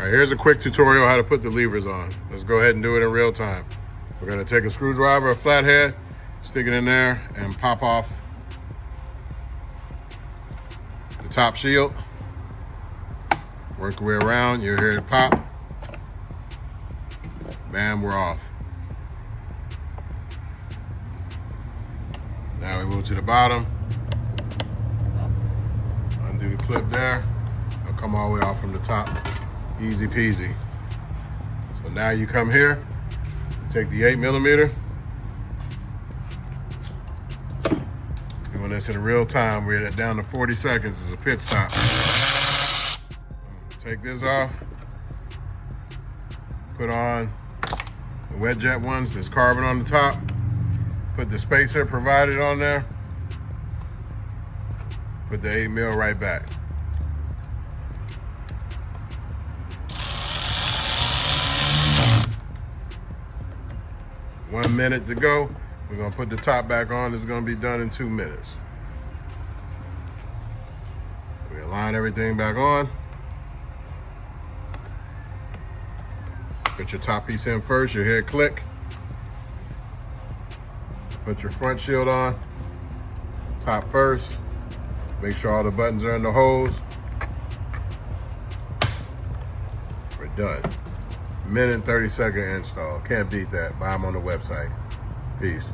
All right, here's a quick tutorial how to put the levers on. Let's go ahead and do it in real time. We're gonna take a screwdriver, a flathead, stick it in there and pop off the top shield. Work your way around, you'll hear it pop. Bam, we're off. Now we move to the bottom. Undo the clip there. It'll come all the way off from the top. Easy peasy. So now you come here, take the 8mm. Doing this in real time. We're down to 40 seconds. This is a pit stop. Take this off. Put on the wet jet ones. There's carbon on the top. Put the spacer provided on there. Put the 8mm right back. One minute to go. We're gonna put the top back on. It's gonna be done in 2 minutes. We align everything back on. Put your top piece in first, you'll hear it click. Put your front shield on, top first. Make sure all the buttons are in the holes. We're done. Minute and 30-second install. Can't beat that. Buy them on the website. Peace.